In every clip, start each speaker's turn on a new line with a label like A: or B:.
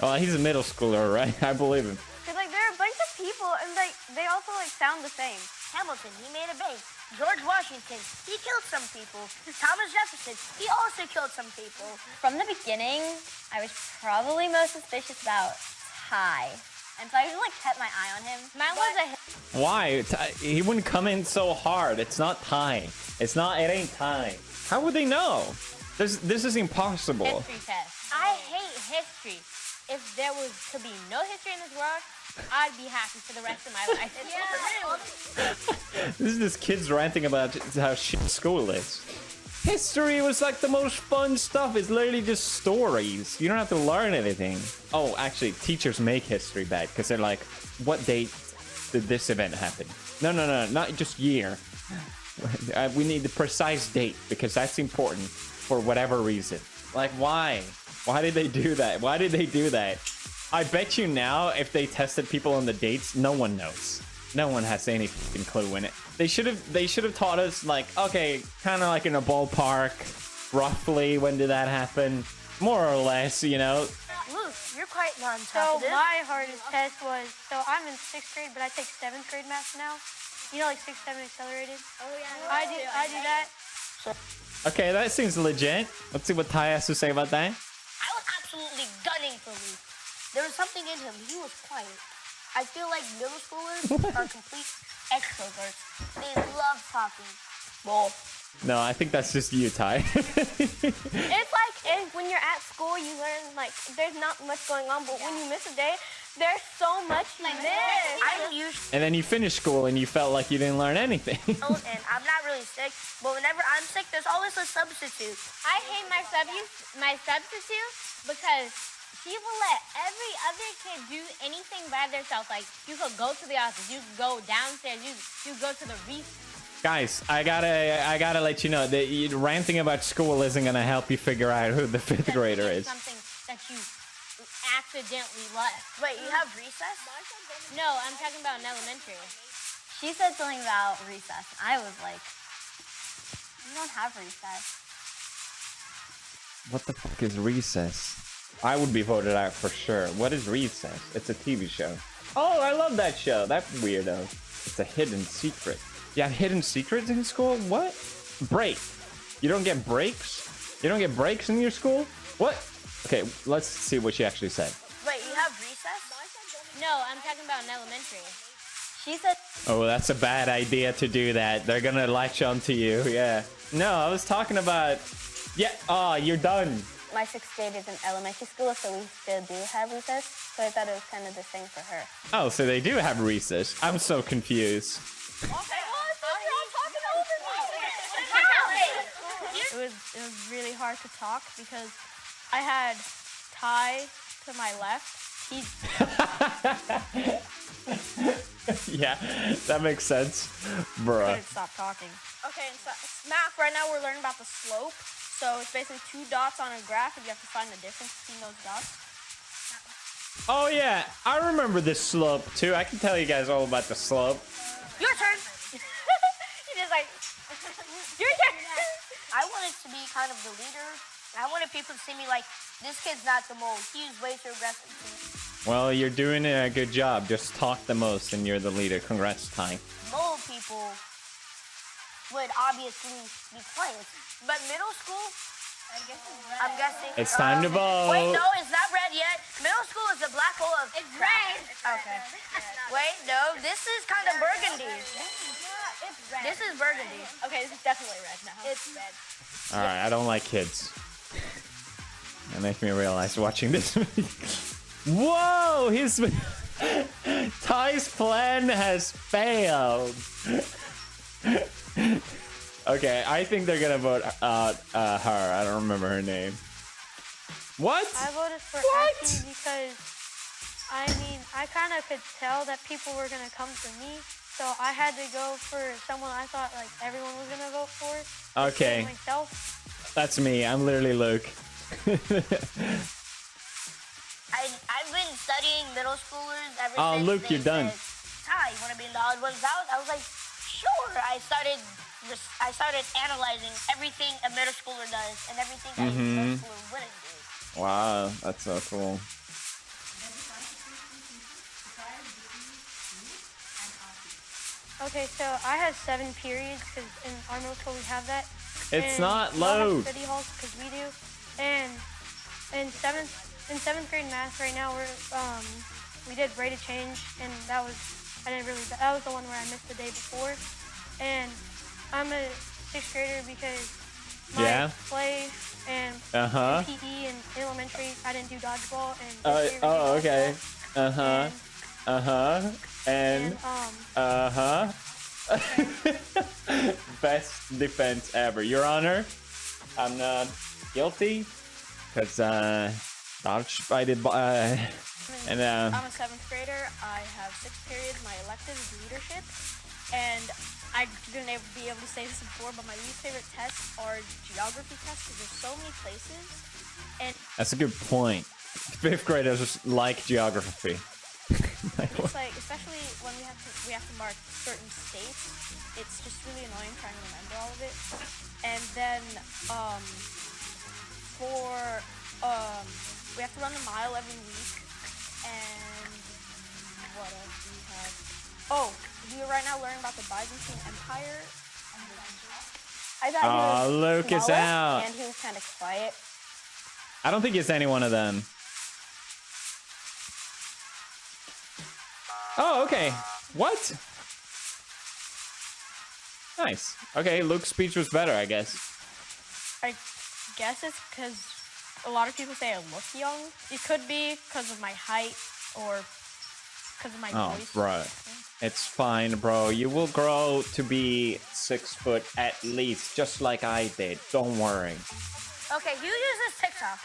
A: Well, he's a middle schooler, right? I believe him.
B: Cause like there are a bunch of people and like they also like sound the same.
C: Hamilton, he made a base. George Washington, he killed some people. Thomas Jefferson, he also killed some people.
D: From the beginning, I was probably most suspicious about Ty. And so I just like kept my eye on him. Mine was a
A: Why? He wouldn't come in so hard. It's not Ty. It ain't Ty. How would they know? This is impossible.
D: history test. I hate history. If there was to be no history in this world, I'd be happy for the rest of my life.
A: This is this kid's ranting about how shit school is. History was like the most fun stuff. It's literally just stories. You don't have to learn anything. Oh, actually, teachers make history bad because they're like, what date did this event happen? No, not just year. We need the precise date because that's important for whatever reason. Like, why? Why did they do that? Why did they do that? I bet you now, if they tested people on the dates, no one knows. No one has any fucking clue in it. They should have taught us, like, okay, kind of like in a ballpark, roughly when did that happen, more or less, you know.
C: Luke, you're quite
B: So
C: non-talkative.
B: my hardest test was, so I'm in 6th grade, but I take 7th grade math now. You know, like 6, 7 accelerated.
D: Oh yeah.
B: I do that.
A: Okay, that seems legit. Let's see what Ty has to say about that.
C: I was absolutely gunning for Luke. There was something in him. He was quiet. I feel like middle schoolers are complete extroverts. They love talking. Well,
A: No, I think that's just you, Ty.
B: It's like when you're at school, you learn like there's not much going on, but when you miss a day, there's so much you miss.
C: I'm used
A: And then you finished school and you felt like you didn't learn anything.
C: to it, and I'm not really sick, but whenever I'm sick, there's always a substitute.
D: I hate my substitute because she will let every other kid do anything by themselves. Like you could go to the office, you could go downstairs, you go to the recess.
A: Guys, I gotta let you know that ranting about school isn't gonna help you figure out who the 5th grader is.
D: Something that you accidentally left.
C: Wait, you have recess?
D: No, I'm talking about in elementary.
E: She said something about recess. I was like, we don't have recess.
A: What the fuck is Recess? I would be voted out for sure. What is Recess? It's a TV show. Oh, I love that show. That weirdo. It's a hidden secret. You have hidden secrets in school? What? Break. You don't get breaks? You don't get breaks in your school? What? Okay, let's see what she actually said.
C: Wait, you have recess?
D: No, I'm talking about in elementary.
E: She said,
A: Oh, that's a bad idea to do that. They're gonna latch onto you, yeah. No, I was talking about... Yeah, you're done.
E: my 6th grade is an elementary school, so we still do have recess. So I thought it was kind of the same for her.
A: Oh, so they do have recess. I'm so confused.
B: It was really hard to talk because I had Ty to my left. He
A: Yeah, that makes sense. Bruh.
B: couldn't stop talking. Okay, in math right now we're learning about the slope. So it's basically 2 dots on a graph, and you have to find the difference between those dots.
A: Oh yeah, I remember this slope too. I can tell you guys all about the slope.
C: Your turn.
B: He just like, your turn.
C: I wanted to be kind of the leader. I wanted people to see me like, this kid's not the mold. He's way too aggressive.
A: Well, you're doing a good job. Just talk the most and you're the leader. Congrats, Ty.
C: Mold people would obviously be quiet. But middle school, I'm guessing.
A: It's time to vote.
C: Wait, no, it's not red yet. Middle school is a black hole of
D: It's red.
C: Okay. Wait, no, this is kind of burgundy.
D: It's red.
C: This is burgundy.
B: Okay, this is definitely red now.
C: It's red.
A: All right, I don't like kids. That makes me realize watching this. Whoa, Ty's plan has failed. Okay, I think they're gonna vote her. I don't remember her name. What?
B: I voted for
A: What?
B: Aki because, I mean, I kind of could tell that people were going to come for me. So I had to go for someone I thought like everyone was going to vote for.
A: Okay,
B: Myself.
A: that's me. I'm literally Luke.
C: I've been studying middle schoolers ever
A: Oh,
C: since
A: Luke,
C: they
A: you're done.
C: said, Ty, you want to be in the odd ones out? I was like, sure. I started analyzing everything a middle schooler does and everything that a middle schooler wouldn't do.
A: Wow, that's so cool.
B: Okay, so I have 7 periods because in our middle school we have that.
A: It's
B: And
A: not
B: we all have
A: load.
B: study halls because we do. And in seventh grade math right now we did rate of change, and that was that was the one where I missed the day before. And I'm a 6th grader because my
A: Yeah.
B: play and
A: Uh-huh.
B: PE and elementary I didn't do dodgeball, and
A: Oh,
B: this year we do
A: okay.
B: dodgeball.
A: Uh-huh. Uh-huh. And uh-huh. Best defense ever. Your Honor, I'm not guilty because dodge I did and
F: I'm a 7th grader. I have 6 periods. My elective is leadership. And I didn't be able to say this before, but my least favorite tests are geography tests because there's so many places. And
A: that's a good point. 5th graders just like geography.
F: it's like, especially when we have to mark certain states, it's just really annoying trying to remember all of it. And then we have to run the mile every week. And what else do we have? Oh, we are right now learning about the Byzantine Empire.
E: I thought he was
A: Luke is
E: smaller,
A: out.
E: and he was kind of quiet.
A: I don't think it's any one of them. Oh, okay. What? Nice. Okay, Luke's speech was better, I guess.
F: I guess it's because a lot of people say I look young. It could be because of my height or because of my
A: Oh,
F: voice.
A: bro. It's fine, bro. You will grow to be 6 foot at least, just like I did. Don't worry.
C: Okay, who uses TikTok?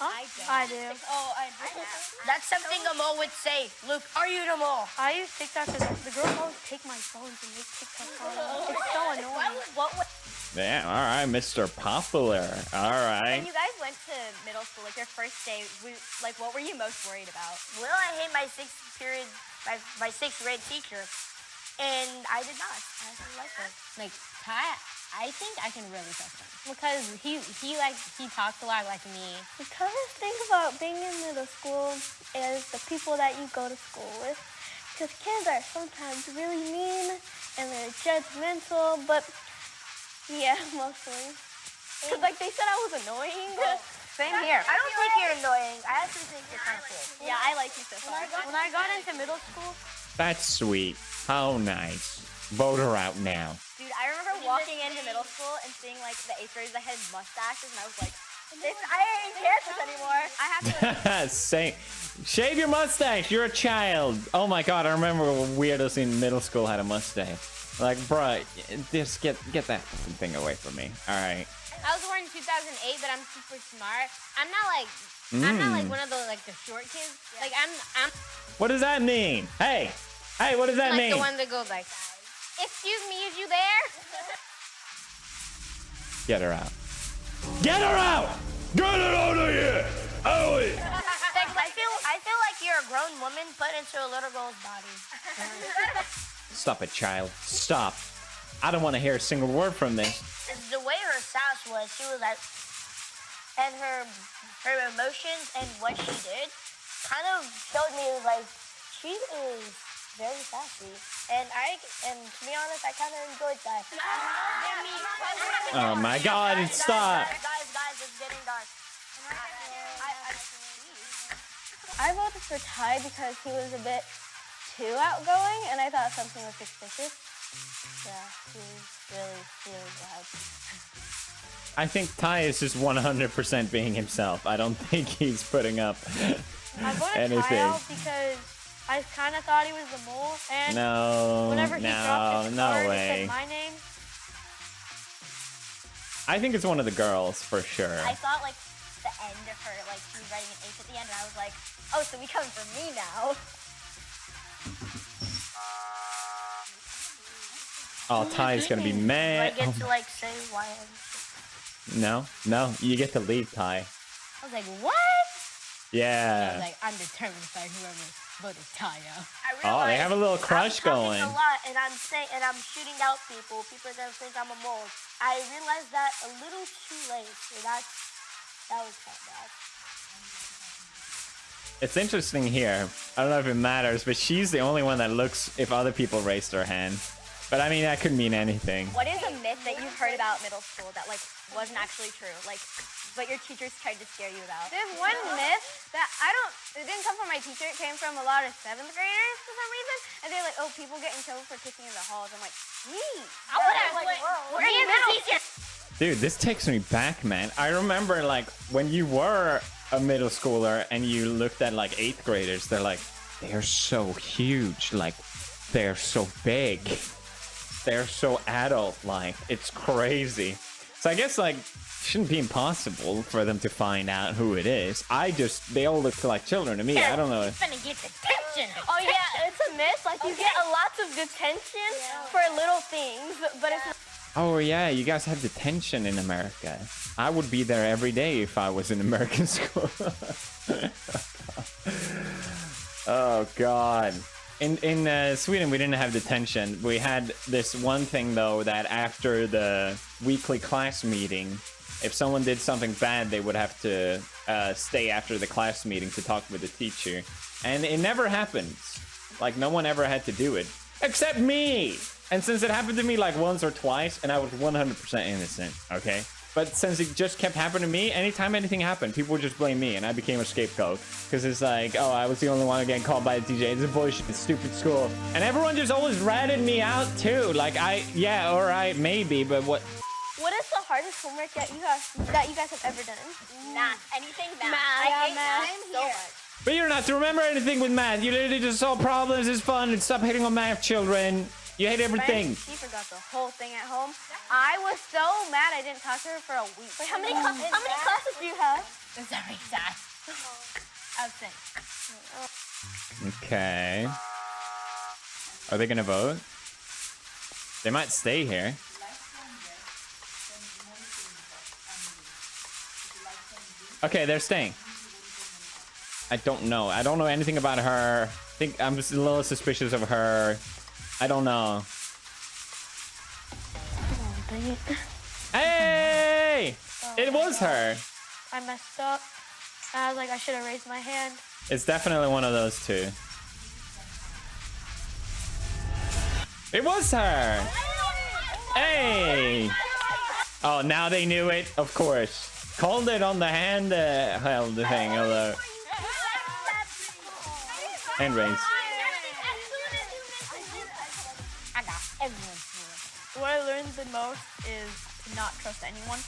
B: I do.
F: Oh, I do.
C: That's something a mole would say. Luke, are you the mole?
B: I use TikTok because the girls always take my phones and make TikToks on it. It's so annoying.
A: Yeah, all right, Mr. Popular. All right.
D: When you guys went to middle school, like your first day, what were you most worried about?
C: Well, I hate my 6th period, my 6th grade teacher. And I did not. I didn't like her.
D: Like Ty, I think I can really trust him because he talks a lot like me.
E: The toughest thing about being in middle school is the people that you go to school with. Because kids are sometimes really mean and they're judgmental, but yeah, mostly. Because like they said I was annoying.
C: Same here. I don't think you're annoying. I actually think you're kind of cool.
F: Yeah, I like you so far.
B: When I got into middle school,
A: That's sweet. How nice. Vote her out now.
D: Dude, I remember walking into middle school and seeing like the 8th graders that had mustaches, and I was like, I ain't care this anymore. I have to.
A: Same. Shave your mustache. You're a child. Oh my god, I remember weirdos in middle school had a mustache. Like, bruh, just get that fucking thing away from me. All right.
D: I was born in 2008, but I'm super smart. I'm not like one of those like the short kids. Like I'm
A: What does that mean? Hey, what does that
D: like
A: mean?
D: the one that goes like, excuse me, is you there?
A: Get her out. Get her out! Get it out of here! Owie!
C: I feel like you're a grown woman put into a little girl's body.
A: Stop it, child. Stop. I don't want to hear a single word from this.
C: The way her sass was, she was like, and her emotions and what she did kind of showed me like she is very sassy, and to be honest, I kind of enjoyed that.
A: Oh my god, stop.
C: Guys, it's getting dark.
E: I voted for Ty because he was a bit too outgoing, and I thought something was suspicious. Yeah, he was really loud.
A: I think Ty is just 100% being himself. I don't think he's putting up
B: I voted
A: anything.
B: Ty out because I kind of thought he was the mole, and
A: No,
B: whenever he dropped his card, it
A: way.
B: said my name.
A: I think it's one of the girls for sure.
D: I thought like the end of her, like she was writing an H at the end, and I was like, oh, so we coming for me now.
A: Oh, Ty's gonna be
C: Do I
A: mad.
C: get to like say why?
A: No, you get to leave, Ty.
D: I was like, what? I was
A: Yeah.
D: like, I'm determined to find whoever voted Ty out.
A: Oh, they have a little crush going.
C: I'm talking a lot, and I'm shooting out people. People are gonna think I'm a mole. I realized that a little too late, so that was kind of bad.
A: It's interesting here. I don't know if it matters, but she's the only one that looks if other people raise their hand. But I mean, that could mean anything.
F: What is a myth that you've heard about middle school that like wasn't actually true? Like, but your teachers tried to scare you about?
D: There's one myth that it didn't come from my teacher. It came from a lot of 7th graders for some reason. And they're like, oh, people get in trouble for kissing in the halls. I'm like, gee, I would have like, we're in middle school.
A: Dude, this takes me back, man. I remember like when you were a middle schooler and you looked at like 8th graders, they're like, they're so huge. Like, they're so big. They're so adult-like. It's crazy. So I guess like shouldn't be impossible for them to find out who it is. They all look like children to me. I don't know.
D: You're gonna get detention.
E: Oh yeah, it's a myth. Like you get a lot of detention for little things, but it's.
A: Oh yeah, you guys have detention in America. I would be there every day if I was in American school. Oh god. In Sweden, we didn't have detention. We had this one thing, though, that after the weekly class meeting, if someone did something bad, they would have to stay after the class meeting to talk with the teacher. And it never happens. Like, no one ever had to do it. Except me! And since it happened to me, like, once or twice, and I was 100% innocent, okay? But since it just kept happening to me, anytime anything happened, people would just blame me, and I became a scapegoat. Because it's like, oh, I was the only one getting called by the teacher. It's a bullshit, it's stupid school. And everyone just always ratted me out, too. Like, yeah, all right, maybe, but what?
E: What is the hardest homework that you guys have ever done?
F: Math. Anything math.
E: Math.
F: I hate
E: Math.
F: math so much.
A: But you don't have to remember anything with math. You literally just solve problems, it's fun, and stop hating on math, children. You hate everything.
D: She forgot the whole thing at home. I was so mad I didn't talk to her for a week.
E: Wait, how many classes do you have?
D: It's very sad. Absent.
A: Okay. Are they gonna vote? They might stay here. Okay, they're staying. I don't know. I don't know anything about her. I think I'm just a little suspicious of her. I don't know.
E: Oh, dang it.
A: Hey! It was her.
B: I messed up. I was like, I should have raised my hand.
A: It's definitely one of those two. It was her. Hey! Oh, now they knew it. Of course. Called it on the hand held thing. Although hand raise.
F: What I learned the most is to not trust anyone.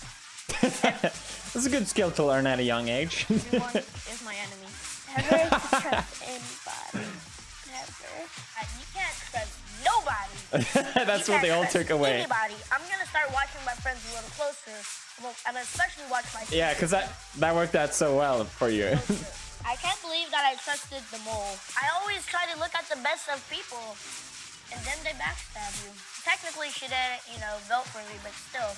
A: That's a good skill to learn at a young age.
F: Everyone is my enemy.
E: Never to trust anybody. Never.
C: You can't trust nobody.
A: That's
C: You
A: what they all
C: can't trust
A: took away.
C: Anybody. I'm gonna start watching my friends a little closer, and especially watch my.
A: Yeah, because that worked out so well for you.
C: I can't believe that I trusted the mole. I always try to look at the best of people, and then they backstab you. Technically, she didn't, vote for me, but still.